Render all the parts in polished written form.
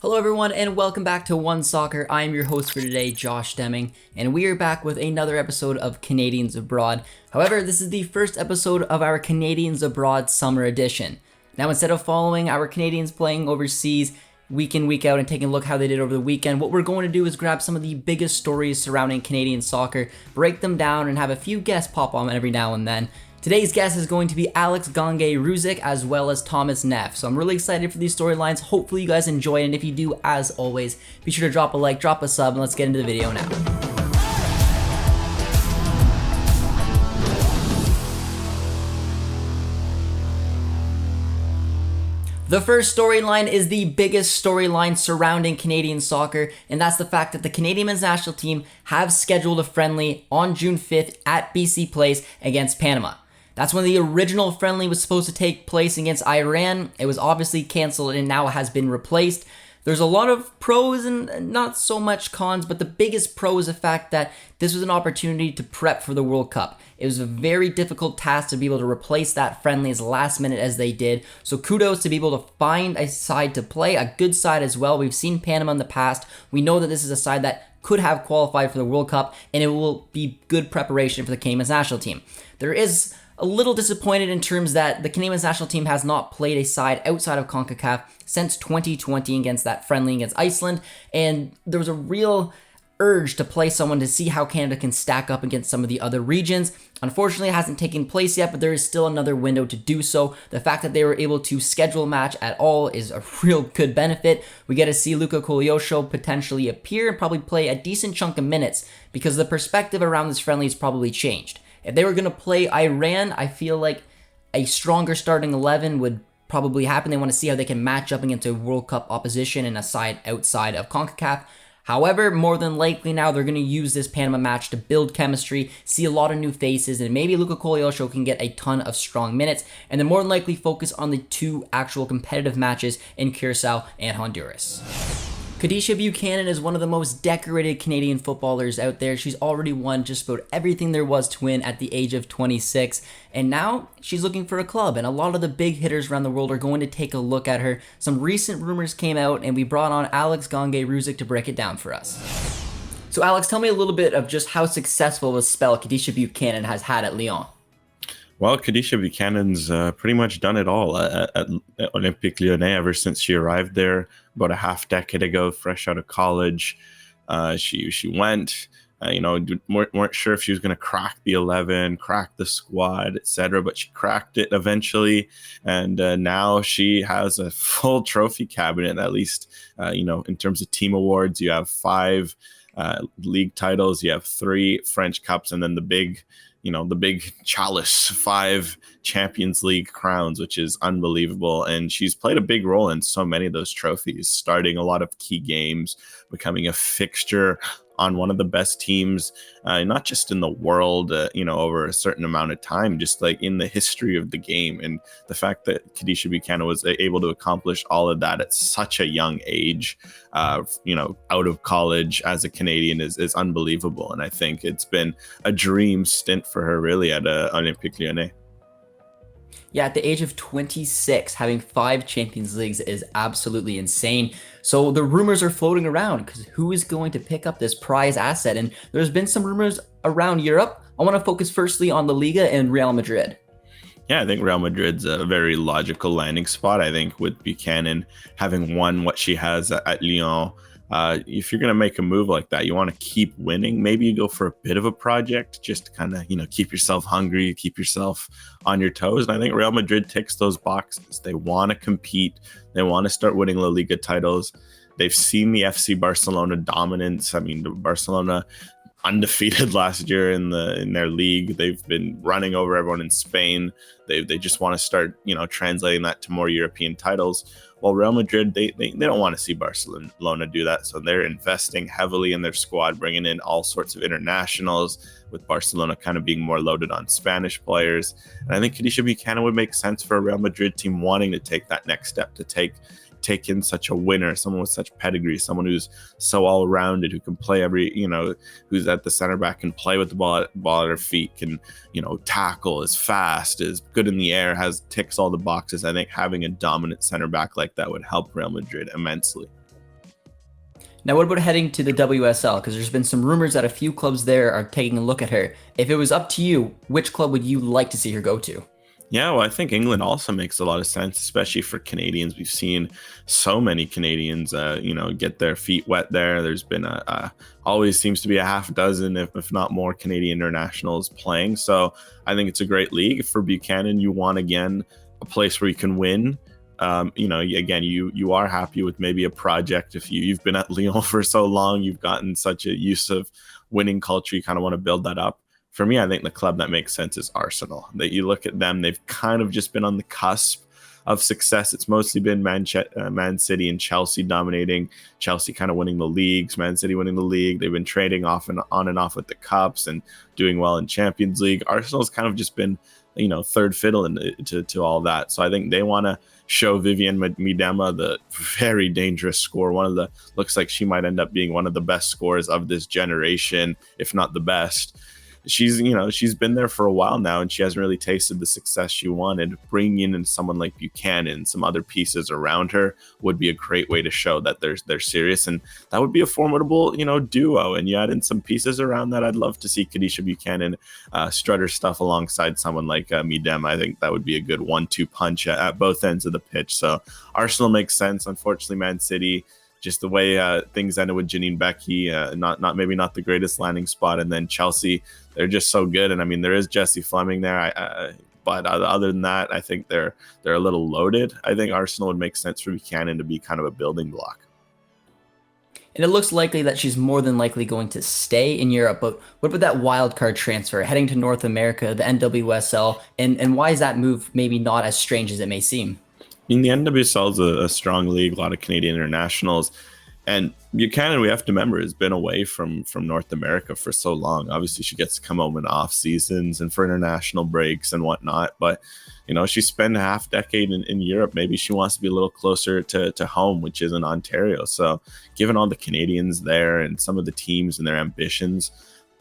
Hello everyone and welcome back to One Soccer. I am your host for today, Josh Deming, and we are back with another episode of Canadians Abroad. However, this is the first episode of our Canadians Abroad Summer Edition. Now, instead of following our Canadians playing overseas week in, week out and taking a look how they did over the weekend, what we're going to do is grab some of the biggest stories surrounding Canadian soccer, break them down, and have a few guests pop on every now and then. Today's guest is going to be Alex Gange-Ruzic as well as Thomas Neff. So I'm really excited for these storylines. Hopefully you guys enjoy it, and if you do, as always, be sure to drop a like, drop a sub, and let's get into the video now. The first storyline is the biggest storyline surrounding Canadian soccer, and that's the fact that the Canadian men's national team have scheduled a friendly on June 5th at BC Place against Panama. That's when the original friendly was supposed to take place against Iran. It was obviously canceled and now has been replaced. There's a lot of pros and not so much cons, but the biggest pro is the fact that this was an opportunity to prep for the World Cup. It was a very difficult task to be able to replace that friendly as last minute as they did. So kudos to be able to find a side to play, a good side as well. We've seen Panama in the past. We know that this is a side that could have qualified for the World Cup, and it will be good preparation for the Canadian national team. There is a little disappointed in terms that the Canadian national team has not played a side outside of CONCACAF since 2020 against that friendly against Iceland, and there was a real urge to play someone to see how Canada can stack up against some of the other regions. Unfortunately, it hasn't taken place yet, but there is still another window to do so. The fact that they were able to schedule a match at all is a real good benefit. We get to see Luka Kolyosho potentially appear and probably play a decent chunk of minutes because the perspective around this friendly has probably changed. If they were going to play Iran, I feel like a stronger starting 11 would probably happen. They want to see how they can match up against a World Cup opposition and a side outside of CONCACAF. However, more than likely now they're going to use this Panama match to build chemistry, see a lot of new faces, and maybe Luka Kolyosho can get a ton of strong minutes, and then more than likely focus on the two actual competitive matches in Curacao and Honduras. Kadisha Buchanan is one of the most decorated Canadian footballers out there. She's already won just about everything there was to win at the age of 26, and now she's looking for a club, and a lot of the big hitters around the world are going to take a look at her. Some recent rumors came out, and we brought on Alex Gange-Ruzic to break it down for us. So Alex, tell me a little bit of just how successful of a spell Kadisha Buchanan has had at Lyon. Well, Kadisha Buchanan's pretty much done it all at Olympique Lyonnais ever since she arrived there about a half decade ago, fresh out of college. She went, weren't sure if she was going to crack the 11, crack the squad, etc., but she cracked it eventually, and now she has a full trophy cabinet. At least, in terms of team awards, you have 5 league titles, you have 3 French Cups, and then the big chalice, 5 Champions League crowns, which is unbelievable. And she's played a big role in so many of those trophies, starting a lot of key games, becoming a fixture on one of the best teams, not just in the world, over a certain amount of time, just like in the history of the game. And the fact that Kadisha Buchanan was able to accomplish all of that at such a young age, out of college as a Canadian is unbelievable. And I think it's been a dream stint for her really at Olympique Lyonnais. Yeah, at the age of 26, having 5 Champions Leagues is absolutely insane. So the rumors are floating around because who is going to pick up this prize asset? And there's been some rumors around Europe. I want to focus firstly on La Liga and Real Madrid. Yeah, I think Real Madrid's a very logical landing spot. I think with Buchanan having won what she has at Lyon, if you're going to make a move like that, you want to keep winning. Maybe you go for a bit of a project just to kind of, keep yourself hungry, keep yourself on your toes. And I think Real Madrid ticks those boxes. They want to compete. They want to start winning La Liga titles. They've seen the FC Barcelona dominance. I mean, Barcelona undefeated last year in their league. They've been running over everyone in Spain. They just want to start, translating that to more European titles. While Real Madrid, they don't want to see Barcelona do that. So they're investing heavily in their squad, bringing in all sorts of internationals, with Barcelona kind of being more loaded on Spanish players. And I think Kadisha Buchanan would make sense for a Real Madrid team wanting to take that next step, to take in such a winner, someone with such pedigree, someone who's so all-rounded, who can play who's at the center back, can play with the ball at her feet, can, tackle, is fast, is good in the air, ticks all the boxes. I think having a dominant center back like that would help Real Madrid immensely. Now, what about heading to the WSL? Because there's been some rumors that a few clubs there are taking a look at her. If it was up to you, which club would you like to see her go to? Yeah, well, I think England also makes a lot of sense, especially for Canadians. We've seen so many Canadians, get their feet wet there. There's been always seems to be a half dozen, if not more, Canadian internationals playing. So I think it's a great league for Buchanan. You want again a place where you can win. Again, you are happy with maybe a project. If you've been at Lyon for so long, you've gotten such a use of winning culture. You kind of want to build that up. For me, I think the club that makes sense is Arsenal. That you look at them, they've kind of just been on the cusp of success. It's mostly been Man City and Chelsea dominating. Chelsea kind of winning the leagues, Man City winning the league. They've been trading off and on and off with the cups and doing well in Champions League. Arsenal's kind of just been, third fiddle to all that. So I think they want to show Vivian Miedema the very dangerous score. Looks like she might end up being one of the best scorers of this generation, if not the best. She's been there for a while now, and she hasn't really tasted the success she wanted. Bringing in someone like Buchanan, some other pieces around her, would be a great way to show that they're serious, and that would be a formidable, duo. And you add in some pieces around that. I'd love to see Kadisha Buchanan strut her stuff alongside someone like Miedema. I think that would be a good 1-2 punch at both ends of the pitch. So Arsenal makes sense. Unfortunately, Man City, just the way things ended with Janine Becky, not the greatest landing spot. And then Chelsea, they're just so good. And I mean, there is Jessie Fleming there. But other than that, I think they're a little loaded. I think Arsenal would make sense for Buchanan to be kind of a building block. And it looks likely that she's more than likely going to stay in Europe. But what about that wild card transfer heading to North America, the NWSL? And why is that move maybe not as strange as it may seem? I mean, the NWSL is a strong league, a lot of Canadian internationals. And Buchanan, we have to remember, has been away from North America for so long. Obviously, she gets to come home in off seasons and for international breaks and whatnot. But, she spent a half decade in Europe. Maybe she wants to be a little closer to home, which is in Ontario. So given all the Canadians there and some of the teams and their ambitions,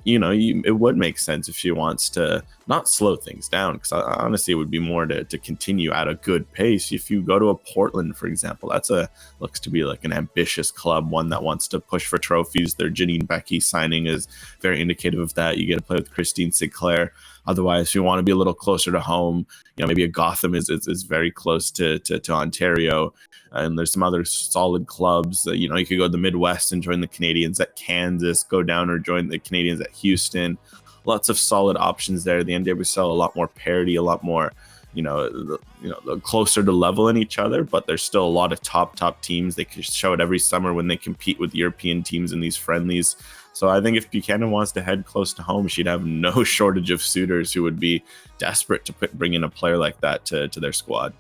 it would make sense if she wants to not slow things down, because honestly, it would be more to continue at a good pace. If you go to a Portland, for example, looks to be like an ambitious club, one that wants to push for trophies. Their Janine Becky signing is very indicative of that. You get to play with Christine Sinclair. Otherwise, if you want to be a little closer to home, maybe a Gotham is very close to Ontario. And there's some other solid clubs. You could go to the Midwest and join the Canadians at Kansas, go down or join the Canadians at Houston. Lots of solid options there. The NWSL, a lot more parity, a lot more, closer to level in each other. But there's still a lot of top teams. They can show it every summer when they compete with European teams in these friendlies. So I think if Buchanan wants to head close to home, she'd have no shortage of suitors who would be desperate to bring in a player like that to their squad.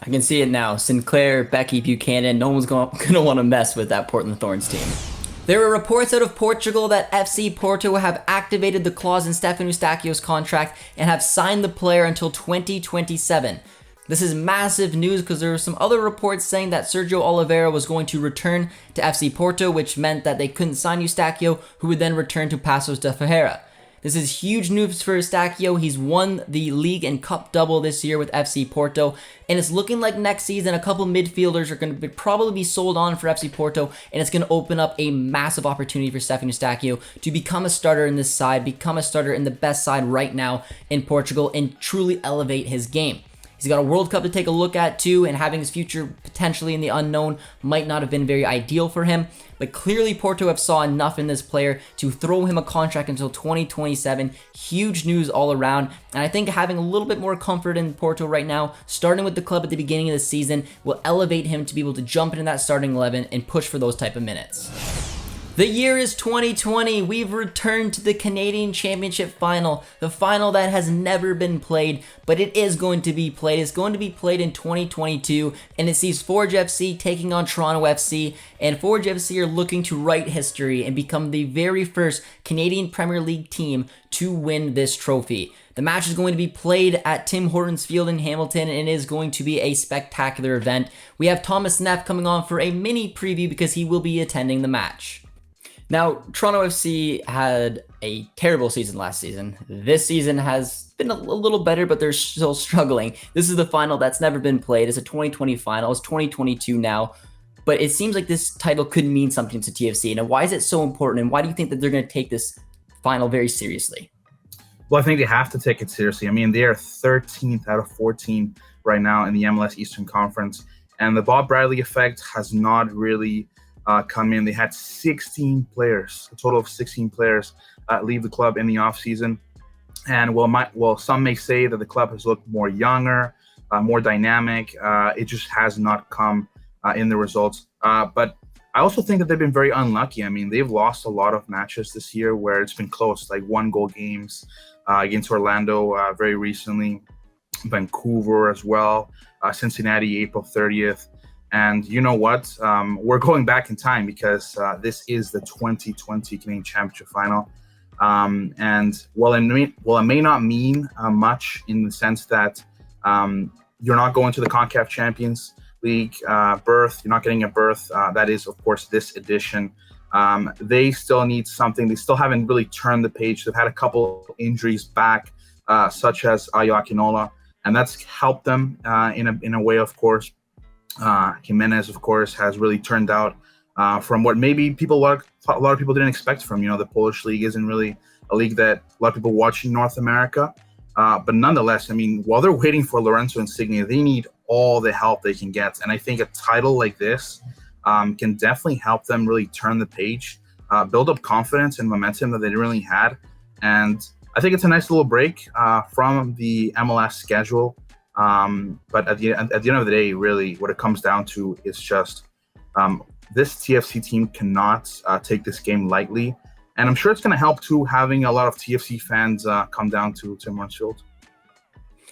I can see it now. Sinclair, Becky, Buchanan, no one's going to want to mess with that Portland Thorns team. There are reports out of Portugal that FC Porto have activated the clause in Stefano Stacchio's contract and have signed the player until 2027. This is massive news because there were some other reports saying that Sergio Oliveira was going to return to FC Porto, which meant that they couldn't sign Stacchio, who would then return to Paços de Ferreira. This is huge news for Stacchio. He's won the league and cup double this year with FC Porto, and it's looking like next season a couple midfielders are going to probably be sold on for FC Porto, and it's going to open up a massive opportunity for Stefano Stacchio to become a starter in this side, become a starter in the best side right now in Portugal, and truly elevate his game. He's got a World Cup to take a look at too, and having his future potentially in the unknown might not have been very ideal for him. But clearly Porto have saw enough in this player to throw him a contract until 2027. Huge news all around. And I think having a little bit more comfort in Porto right now, starting with the club at the beginning of the season, will elevate him to be able to jump into that starting 11 and push for those type of minutes. The year is 2020. We've returned to the Canadian Championship final, the final that has never been played, but it is going to be played. It's going to be played in 2022, and it sees Forge FC taking on Toronto FC, and Forge FC are looking to write history and become the very first Canadian Premier League team to win this trophy. The match is going to be played at Tim Hortons Field in Hamilton, and it is going to be a spectacular event. We have Thomas Neff coming on for a mini preview because he will be attending the match. Now, Toronto FC had a terrible season last season. This season has been a little better, but they're still struggling. This is the final that's never been played. It's a 2020 final. It's 2022 now. but it seems like this title could mean something to TFC. Now, why is it so important, and why do you think that they're going to take this final very seriously? Well, I think they have to take it seriously. I mean, they are 13th out of 14 right now in the MLS Eastern Conference, and the Bob Bradley effect has not really come in. They had 16 players, a total of 16 players, leave the club in the offseason. And while some may say that the club has looked more younger, more dynamic, it just has not come in the results. But I also think that they've been very unlucky. I mean, they've lost a lot of matches this year where it's been close, like 1-goal games against Orlando very recently, Vancouver as well, Cincinnati April 30th. And you know what? We're going back in time because this is the 2020 Canadian Championship Final. And while it may not mean much in the sense that you're not going to the CONCACAF Champions League berth, you're not getting a berth. That is, of course, this edition. They still need something. They still haven't really turned the page. They've had a couple injuries back, such as Ayo Akinola, and that's helped them in a way, of course. Jimenez, of course, has really turned out from what maybe a lot of people didn't expect from. The Polish league isn't really a league that a lot of people watch in North America. But nonetheless, I mean, while they're waiting for Lorenzo Insigne, they need all the help they can get. And I think a title like this can definitely help them really turn the page, build up confidence and momentum that they really had. And I think it's a nice little break from the MLS schedule. But at the end of the day, really what it comes down to is just this TFC team cannot take this game lightly. And I'm sure it's going to help too, having a lot of TFC fans come down to Tim Hortons Field.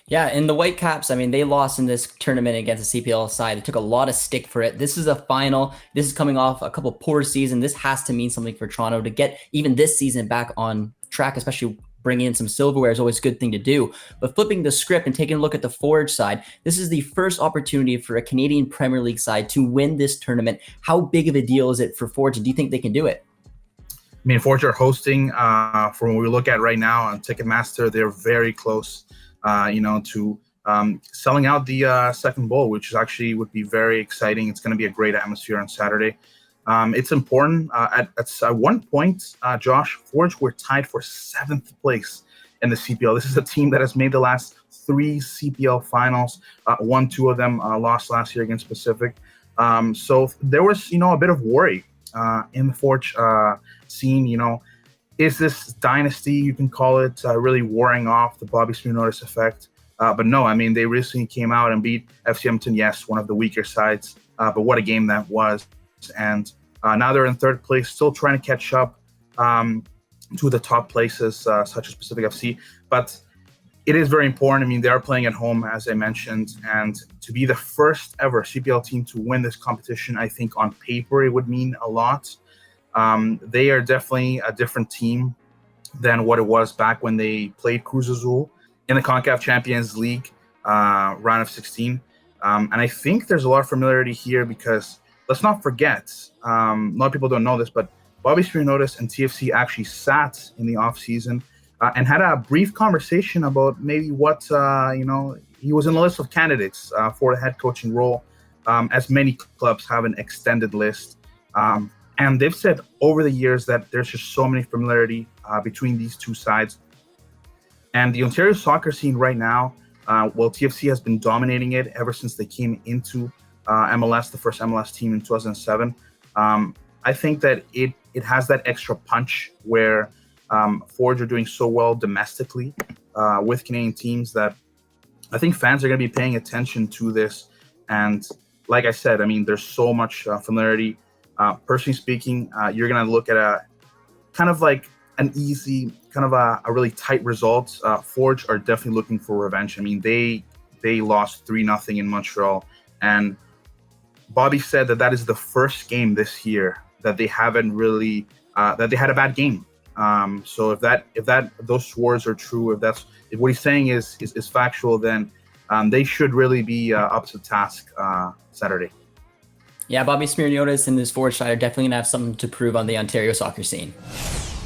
Yeah, and the Whitecaps, I mean, they lost in this tournament against the CPL side. They took a lot of stick for it. This is a final. This is coming off a couple poor seasons. This has to mean something for Toronto to get even this season back on track, especially bringing in some silverware is always a good thing to do. But flipping the script and taking a look at the Forge side, this is the first opportunity for a Canadian Premier League side to win this tournament. How big of a deal is it for Forge? Do you think they can do it? I mean, Forge are hosting, from what we look at right now on Ticketmaster, they're very close, to selling out the second bowl, which actually would be very exciting. It's going to be a great atmosphere on Saturday. It's important. At one point, Josh, Forge were tied for 7th place in the CPL. This is a team that has made the last 3 CPL finals, won 2 of them, lost last year against Pacific. So there was, a bit of worry in the Forge scene. Is this dynasty, you can call it, really wearing off the Bobby Spinotis effect? But no, I mean, they recently came out and beat FC Edmonton, yes, one of the weaker sides, but what a game that was. And now they're in 3rd place, still trying to catch up to the top places, such as Pacific FC. But it is very important. I mean, they are playing at home, as I mentioned, and to be the first ever CPL team to win this competition, I think on paper, it would mean a lot. They are definitely a different team than what it was back when they played Cruz Azul in the CONCACAF Champions League round of 16. And I think there's a lot of familiarity here because let's not forget, a lot of people don't know this, but Bobby Spinotis and TFC actually sat in the offseason and had a brief conversation about maybe what, he was in the list of candidates for the head coaching role, as many clubs have an extended list. And they've said over the years that there's just so many familiarity between these two sides. And the Ontario soccer scene right now, TFC has been dominating it ever since they came into MLS, the first MLS team in 2007. I think that it has that extra punch where Forge are doing so well domestically with Canadian teams that I think fans are going to be paying attention to this. And like I said, I mean, there's so much familiarity. Personally speaking, you're going to look at a kind of like an easy, kind of a really tight result. Forge are definitely looking for revenge. I mean, they lost 3-0 in Montreal, and Bobby said that is the first game this year that they haven't really that they had a bad game. So if those words are true, if what he's saying is factual, then they should really be up to task Saturday. Yeah, Bobby Spinotis and his Forge side are definitely going to have something to prove on the Ontario soccer scene.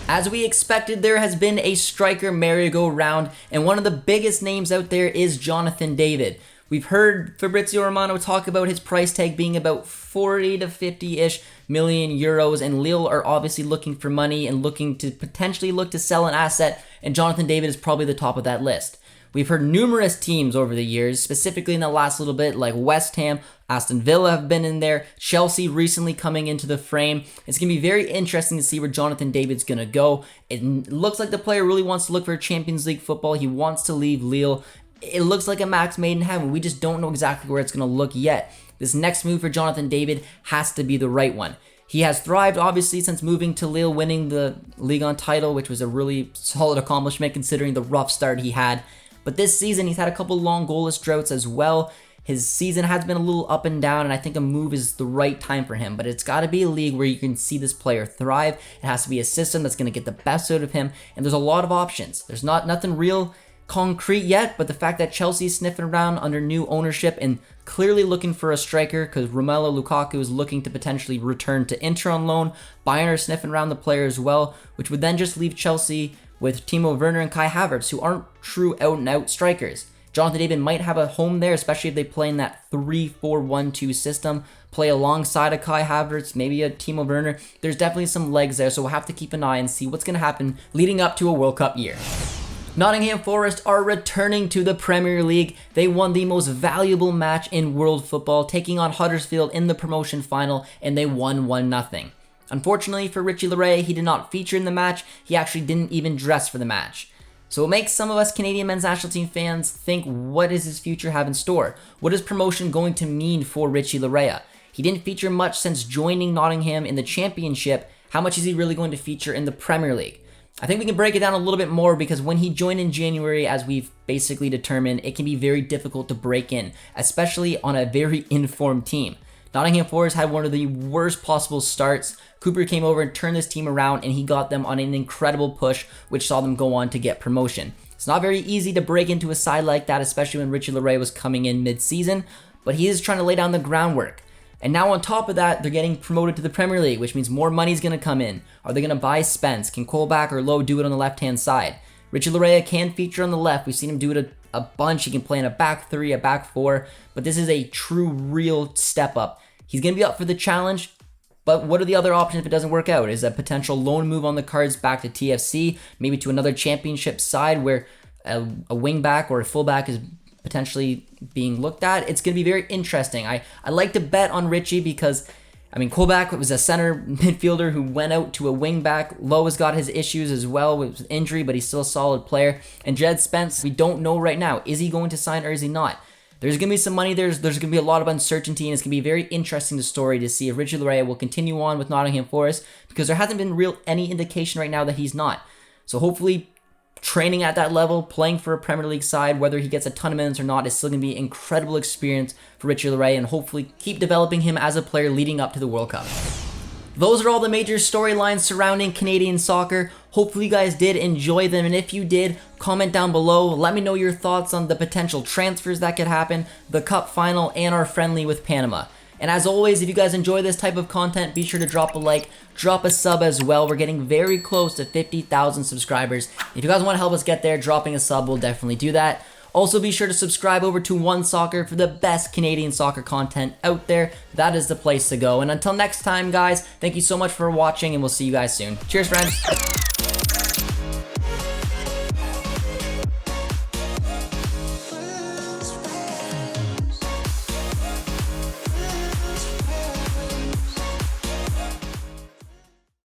As we expected, there has been a striker merry-go-round, and one of the biggest names out there is Jonathan David. We've heard Fabrizio Romano talk about his price tag being about 40 to 50-ish million euros, and Lille are obviously looking for money and looking to potentially look to sell an asset, and Jonathan David is probably the top of that list. We've heard numerous teams over the years, specifically in the last little bit, like West Ham, Aston Villa have been in there, Chelsea recently coming into the frame. It's going to be very interesting to see where Jonathan David's going to go. It looks like the player really wants to look for Champions League football. He wants to leave Lille. It looks like a max made in heaven. We just don't know exactly where it's going to look yet. This next move for Jonathan David has to be the right one. He has thrived, obviously, since moving to Lille, winning the Ligue 1 title, which was a really solid accomplishment considering the rough start he had. But this season, he's had a couple long goalless droughts as well. His season has been a little up and down, and I think a move is the right time for him. But it's got to be a league where you can see this player thrive. It has to be a system that's going to get the best out of him, and there's a lot of options. There's nothing real concrete yet, but the fact that Chelsea's sniffing around under new ownership and clearly looking for a striker, because Romelu Lukaku is looking to potentially return to Inter on loan. Bayern are sniffing around the player as well, which would then just leave Chelsea with Timo Werner and Kai Havertz, who aren't true out-and-out strikers. Jonathan David might have a home there, especially if they play in that 3-4-1-2 system, play alongside a Kai Havertz, maybe a Timo Werner. There's definitely some legs there, so we'll have to keep an eye and see what's going to happen leading up to a World Cup year. Nottingham Forest are returning to the Premier League. They won the most valuable match in world football, taking on Huddersfield in the promotion final, and they won 1-0. Unfortunately for Richie Laryea, he did not feature in the match. He actually didn't even dress for the match. So it makes some of us Canadian men's national team fans think, what does his future have in store? What is promotion going to mean for Richie Laryea? He didn't feature much since joining Nottingham in the Championship. How much is he really going to feature in the Premier League? I think we can break it down a little bit more, because when he joined in January, as we've basically determined, it can be very difficult to break in, especially on a very informed team. Nottingham Forest had one of the worst possible starts. Cooper came over and turned this team around, and he got them on an incredible push, which saw them go on to get promotion. It's not very easy to break into a side like that, especially when Richie Laryea was coming in mid-season, but he is trying to lay down the groundwork. And now on top of that, they're getting promoted to the Premier League, which means more money's going to come in. Are they going to buy Spence? Can Colback or Lowe do it on the left-hand side? Richie Laryea can feature on the left. We've seen him do it a bunch. He can play in a back three, a back four, but this is a true, real step up. He's going to be up for the challenge, but what are the other options if it doesn't work out? Is a potential loan move on the cards back to TFC, maybe to another championship side where a wing back or a fullback is potentially being looked at? It's going to be very interesting. I like to bet on Richie because, I mean, Colback was a center midfielder who went out to a wing back. Lowe has got his issues as well with injury, but he's still a solid player. And Jed Spence, we don't know right now. Is he going to sign or is he not? There's going to be some money, there's going to be a lot of uncertainty, and it's going to be very interesting, the story, to see if Richie Laryea will continue on with Nottingham Forest, because there hasn't been any indication right now that he's not. So hopefully, training at that level, playing for a Premier League side, whether he gets a ton of minutes or not, is still going to be an incredible experience for Richie Laryea, and hopefully keep developing him as a player leading up to the World Cup. Those are all the major storylines surrounding Canadian soccer. Hopefully you guys did enjoy them, and if you did, comment down below. Let me know your thoughts on the potential transfers that could happen, the Cup final, and our friendly with Panama. And as always, if you guys enjoy this type of content, be sure to drop a like, drop a sub as well. We're getting very close to 50,000 subscribers. If you guys want to help us get there, dropping a sub will definitely do that. Also, be sure to subscribe over to One Soccer for the best Canadian soccer content out there. That is the place to go. And until next time, guys, thank you so much for watching, and we'll see you guys soon. Cheers, friends.